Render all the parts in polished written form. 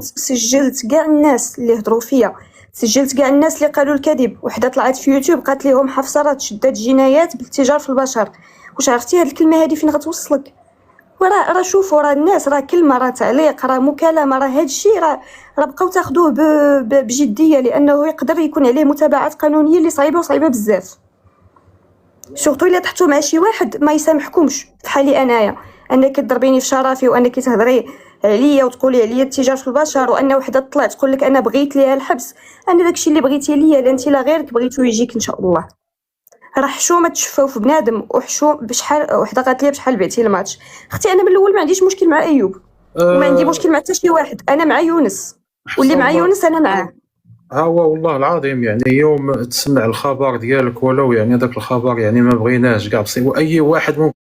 سجلت كاع الناس اللي هضروا فيا، سجلت كاع الناس اللي قالوا الكذب. وحده طلعت في يوتيوب قالت لهم حفصه راه تشدات جنايات بالاتجار في البشر. واش عرفتي هاد الكلمه هادي فين غتوصلك؟ وراه شوفوا، راه الناس، راه كلمه، راه تعليق، راه مكالمه، راه هادشي راه بقاو تاخذوه بجديه، لانه يقدر يكون عليه متابعات قانونيه اللي صعيبه بزاف. سورتو الا طحتو مع شي واحد ما يسامحكمش، بحالي انايا، انك تضربيني في شرفي، وانك تهضري عليا وتقولي عليا التجار في البشر، وان وحده طلعت تقول لك انا بغيت ليها الحبس. انا داكشي اللي بغيتي ليا لا انت لا غيرك بغيتو يجيك ان شاء الله. راه حشومه تشفاو في بنادم، وحشوم بشحال. وحده قالت لي بشحال بعتي الماتش. اختي انا من الاول ما عنديش مشكل مع ايوب، وما عندي مشكل مع حتى شي واحد. انا مع يونس، واللي مع يونس انا معاه. ها هو والله العظيم، يعني يوم تسمع الخبر ديالك ولو يعني داك الخبر يعني ما بغيناش كاع بصي، واي واحد ممكن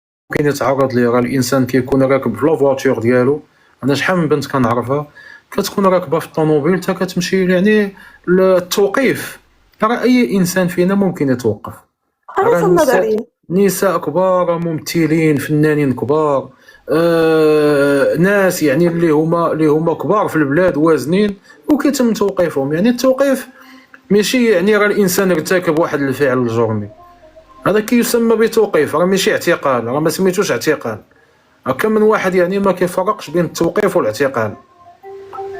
يتعرض ليه. راه الانسان كيكون راكب في لافواتور ديالو. انا شحال من بنت كنعرفها كتكون راكبه في الطوموبيل حتى كتمشي يعني التوقيف. راه اي انسان فينا ممكن يتوقف. راه نساء كبار، ممثلين، فنانين كبار، ناس يعني اللي هما كبار في البلاد وازنين وكيتم توقيفهم. يعني التوقيف ماشي يعني راه الانسان ارتكب واحد الفعل الجرمي، هذا كيسمى بتوقيف، راه ماشي اعتقال، راه ما سميتوش اعتقال. هكا من واحد يعني ما كيفرقش بين التوقيف والاعتقال.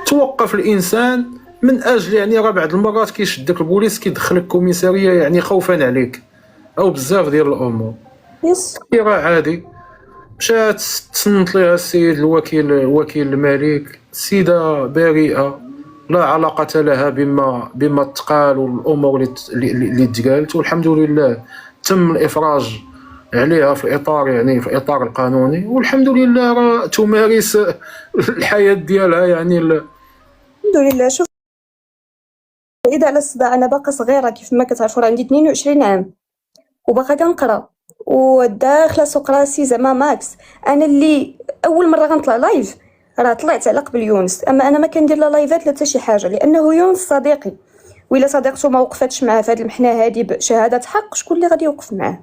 توقف الانسان من اجل يعني راه بعض المرات كيشدك البوليس كيدخلك كوميساريه يعني خوفا عليك او بزاف ديال الامور. راه عادي. مشات تصنت لها السيد الوكيل الملك، السيده بريئه لا علاقه لها بما تقال والامور اللي تقالت، والحمد لله تم الافراج عليها في الاطار يعني في الاطار القانوني، والحمد لله راه تمارس الحياه ديالها يعني الحمد لله. شوف، اذا على الصداع انا باقا صغيره كيف ما كتعرفوا، عندي 22 عام وباقا كنقرا وداخله سوق راسي زعما ماكس. انا اللي اول مره غنطلع لايف راه طلعت على قبل يونس، اما انا ما كندير لا لايفات لا حتى شي حاجه، لانه يونس صديقي، وإلا صديقته ما وقفتش معاه في هذه المحنه هذه بشهاده حق، شكون اللي غادي يوقف معاه؟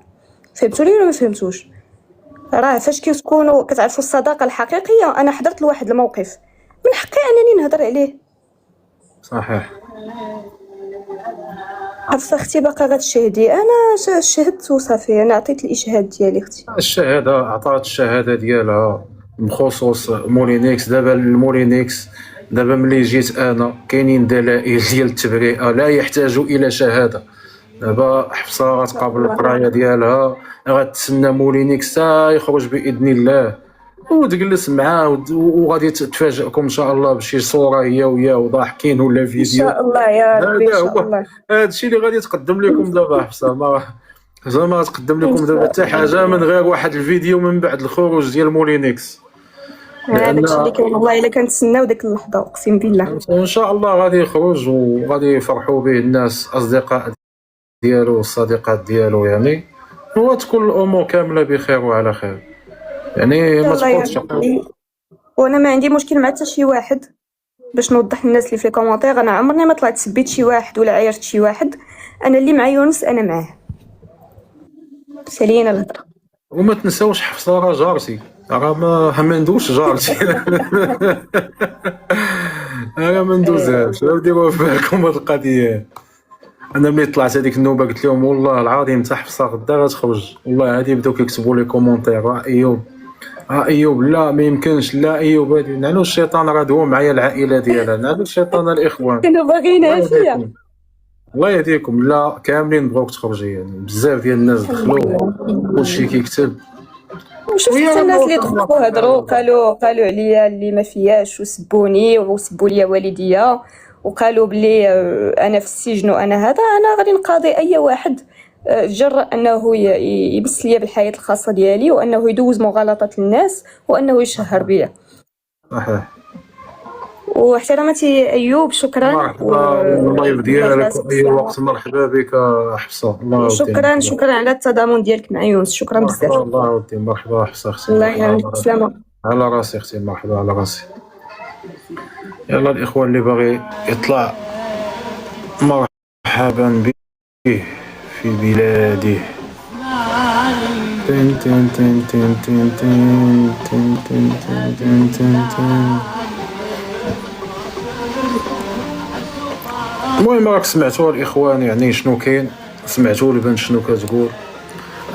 فهمتوني ولا ما فهمتوش؟ راه فاش كتكونوا كتعرفوا الصداقه الحقيقيه، انا حضرت لواحد الموقف من حقي انني نهضر عليه. صحيح. عرفت اختي باقا غتشهدي؟ انا شهدت وصافي، انا عطيت الاشهاد ديالي اختي. الشهاده عطات الشهاده ديالها بخصوص مولينيكس. دابا المولينيكس دابا ملي جيت انا كاينين دلائل ديال التبرئه لا يحتاج الى شهاده. دابا حفصه غتقابل القرايه ديالها، غتسنى مولينيكس حتى يخرج باذن الله وتجلس معاه وغادي تفاجئكم ان شاء الله بشي صوره هي وياه وضاحكين ولا فيديو ان شاء الله يا ربي ان شاء الله. هذا الشيء اللي غادي تقدم لكم دابا حفصه. ما زعما تقدم لكم دابا حتى حاجه من غير واحد الفيديو من بعد الخروج ديال مولينيكس. هذاك الشيء اللي كان والله الا كنتسناو ديك اللحظه، اقسم بالله. ان شاء الله غادي يخرج وغادي يفرحوا به الناس، اصدقاء ديالو والصديقات ديالو يعني، وتكون الامور كامله بخير وعلى خير. يعني ما تقولش. وانا ما عندي مشكل مع حتى شي واحد، باش نوضح للناس اللي في الكومونتير، انا عمرني ما طلعت سبيت شي واحد ولا عايرت شي واحد. انا اللي مع يونس انا معاه، سالينا الهضره. وما تنساوش حفصه راه جارتي، راه ما ندوش جارتي. انا ما ندوزهاش، ديروا في بالكم هاد القضيه. انا ملي طلعت هذيك النوبه قلت لهم والله العظيم حتى حفصه غدا غتخرج. والله هادي بداو كيكتبوا لي كومونتير، راه ايوب لا ما يمكنش، لا ايوب هادي نعلو الشيطان راه دوا معايا العائله ديالها، نعلو الشيطان الاخوان كانوا باغيينها فيا. الله يهديكم. لا كاملين بغاوك تخرجي، يعني بزاف ديال الناس دخلوا كلشي كيكتب. وشفت حتى الناس اللي دخلوا هضروا قالوا عليا اللي ما فياش، وسبوني وسبوا لي والديا، وقالوا بلي انا في السجن وانا هذا. انا غادي نقاضي اي واحد جرأ انه يبث لي بالحياه الخاصه ديالي، وانه يدوز مغالطات الناس، وانه يشهر بيا. صحيح. واحتراماتي ايوب، شكرا. مرحبا اللايف ديالك اي وقت، مرحبا بك حفصه. الله شكرا على التضامن ديالك مع يونس، شكرا بزاف. الله ودي. مرحبا حفصه اختي. الله يعاونك، سلامه. على راسي اختي، مرحبا على راسي. يلا الاخوان اللي باغي يطلع مرحبا به في بلاده. تن تن تن تن تن تن تن تن تن تن تن. المهم راك سمعتوا الاخوان يعني شنو كاين، سمعتوا البنت شنو كتقول.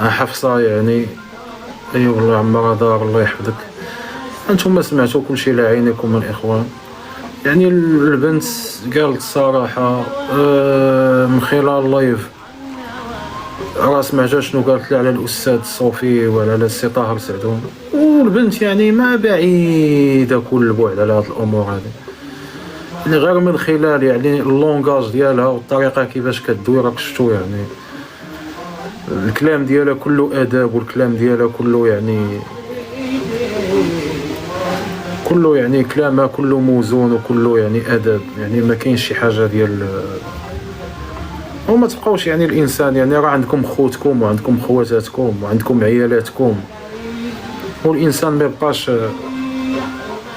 حفصه يعني اي والله عمرها دار الله يحفظك. انتم سمعتوا كلشي على عينيكم الاخوان. يعني البنت قالت الصراحه من خلال اللايف راه سمعتها شنو قالت على الاستاذ صوفي وعلى السي طاهر سعدون، والبنت يعني ما بعيده كل البعد على هاد الامور هذه. يعني غير من خلال يعني اللونغاج ديالها والطريقه كيفاش كدوي راك شفتوا، يعني الكلام ديالها كله اداب، والكلام ديالها كله يعني كلامها كله موزون وكله يعني اداب، يعني ما كاينش شي حاجه ديال. وما تبقاوش يعني الانسان يعني راه عندكم خوتكم وعندكم خواتاتكم وعندكم عيالاتكم، والانسان ما يبقاش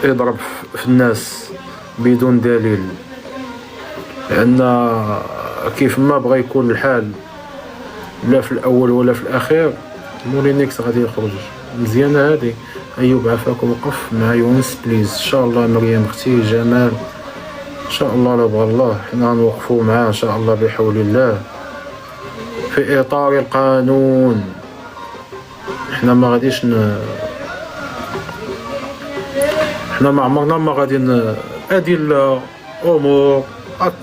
يضرب في الناس بدون دليل، لان كيف ما بغى يكون الحال لا في الاول ولا في الاخير مولينيكس غادي يخرج. مزيانه هذه. ايوب عافاك وقف مع يونس بليز. ان شاء الله مريم اختي جمال ان شاء الله لا بغى الله حنا نوقفوا معاه ان شاء الله بحول الله في اطار القانون. حنا ما غاديش حنا ما عمرنا ما غادي ادله امور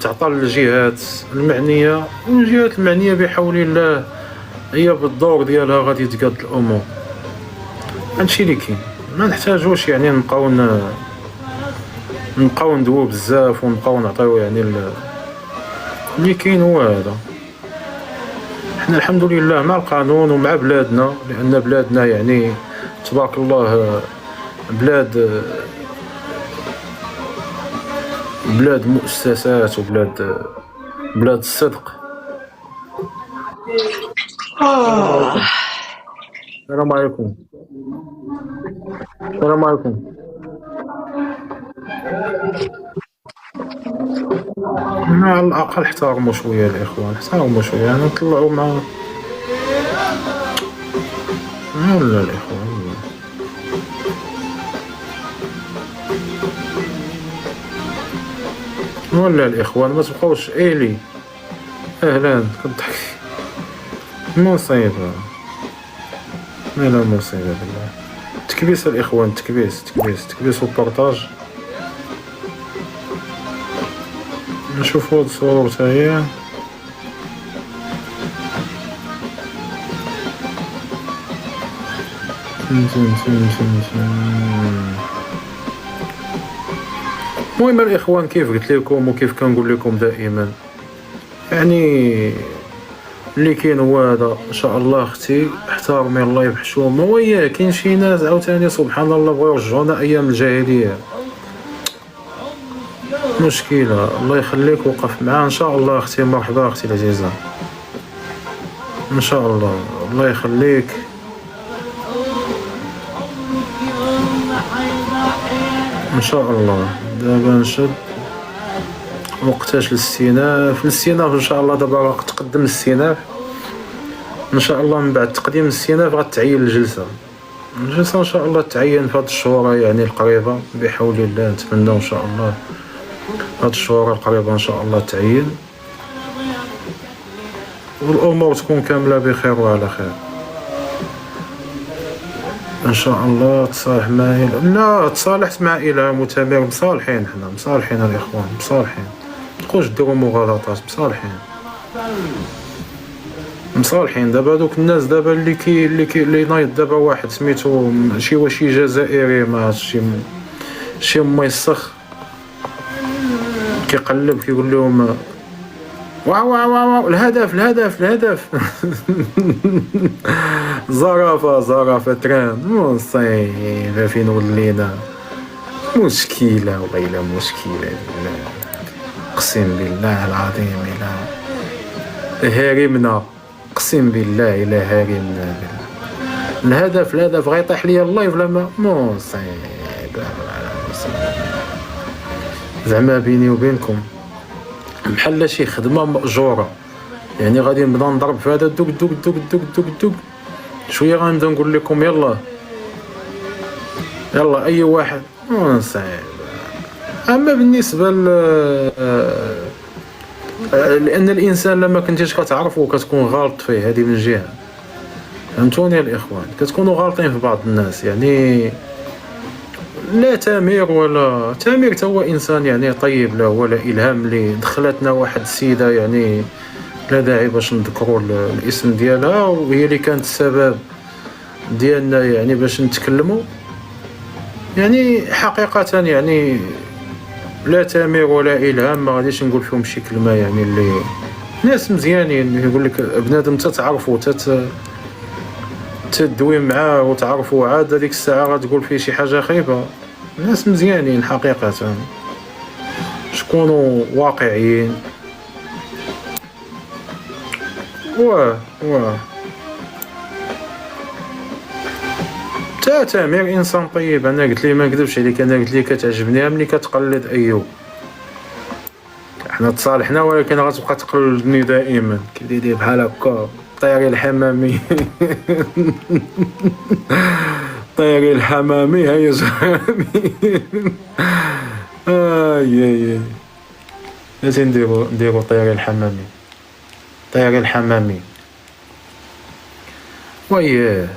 تعطى للجهات المعنيه، والجهات المعنيه بحول الله هي بالدور ديالها غادي تقاد الامور. هادشي اللي كاين، ما نحتاجوش يعني نبقاو ندوو بزاف ونبقاو نعطيو يعني اللي كاين هو هذا. حنا الحمد لله مع القانون ومع بلادنا، لان بلادنا يعني تبارك الله بلاد مؤسسات وبلاد الصدق. السلام عليكم. السلام عليكم. على الاقل احترموا شويه الاخوان، احترموا شويه يعني نطلعوا مع لا الاخوان. ولا الاخوان ما تبقاوش الي اهلا كضحك مصيبه. لا مصيبه بالله. تكبيس الاخوان، تكبيس وبارطاج. نشوفوا هاد الصورة تاهي. المهم الاخوان كيف قلت لكم وكيف كنقول لكم دائما، يعني اللي كاين هو هذا. ان شاء الله اختي احترمي الله يبحشوم. وياه كاين شي ناس عاوتاني سبحان الله بغاو يرجعونا ايام الجاهليه. مشكله. الله يخليك وقف معاه ان شاء الله اختي. مرحبا اختي العزيزه ان شاء الله. الله يخليك. ان شاء الله. دابا نشد وقتاش الاستئناف ان شاء الله. دابا راه تقدم الاستئناف ان شاء الله. من بعد تقديم الاستئناف غتعين الجلسه ان شاء الله. تعين في هاد الشهور يعني القريبه بحول الله. نتمنى ان شاء الله هاد الشهور القريبه ان شاء الله تعين، والامور تكون كامله بخير وعلى خير ان شاء الله. تصالح معي؟ لا تصالحت مع إلهام وتامر. مصالحين حنا، مصالحين الاخوان، مصالحين. متبقوش ديروا مغالطات. مصالحين. دابا دوك الناس دابا اللي نايض دابا واحد سميتو شي جزائري ما عرفتش شي ميسخ كيقلب كيقول لهم واو الهدف زرافه تران. مصيبه فين ولينا. مشكله والله الا مشكله. اقسم بالله العظيم الا هارمنا. اقسم بالله الا هارمنا. الهدف غيطيح ليا اللايف لما مصيبه زعما بيني وبينكم بحال شي خدمه ماجوره. يعني غادي نبدا نضرب في هذا دوك شويه. غنبدا نقول لكم يلا اي واحد صعيب. اما بالنسبه لان الانسان لما كنتيش كتعرفو كتكون غالط فيه، هذه من جهه. فهمتوني الاخوان؟ كتكونوا غالطين في بعض الناس يعني. لا تامر ولا تامر تا هو انسان يعني طيب، لا ولا الهام اللي دخلتنا واحد السيده يعني لا داعي باش نذكروا الاسم ديالها، وهي اللي كانت السبب ديالنا يعني باش نتكلموا يعني حقيقه. يعني لا تامر ولا الهام ما غاديش نقول فيهم شي كلمه يعني اللي ناس مزيانين. يقول لك بنادم تتعرفوا تدوي معاه وتعرفوا، عاد هذيك الساعه غتقول فيه شي حاجه خايبه. ناس مزيانين حقيقه، شكونوا واقعيين. واه تامر انسان طيب. انا قلت لي ما نكذبش عليك، انا قلت لي كتعجبني ملي كتقلد ايوب. احنا تصالحنا ولكن غتبقى تقلدني دائما كيدير بحال هكا طيري الحمامي. طيري الحمامي هيا زعامي. اي لازم نديرو طيري الحمامي. طيري الحمامي وياه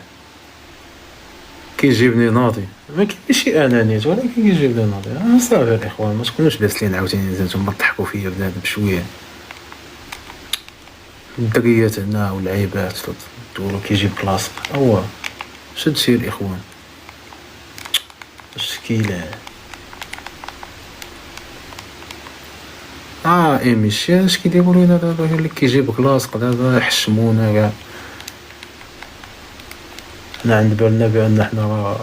كيجيبني ناضي. ما كاينش انانيت ولكن كيجيبني ناضي. صافي الاخوان، ما تكونوش داسلين عاوتاني نتوما تضحكوا فيا بنادم بشويه. الدريات هنا والعيبات تقولوا كيجيب كلاصق. هو شد شي الاخوان الشكيله. ايميشي اش كيديروا لينا دابا؟ اللي كيجيب كلاصق دابا حشمونا كاع. حنا عند بالنا بان حنا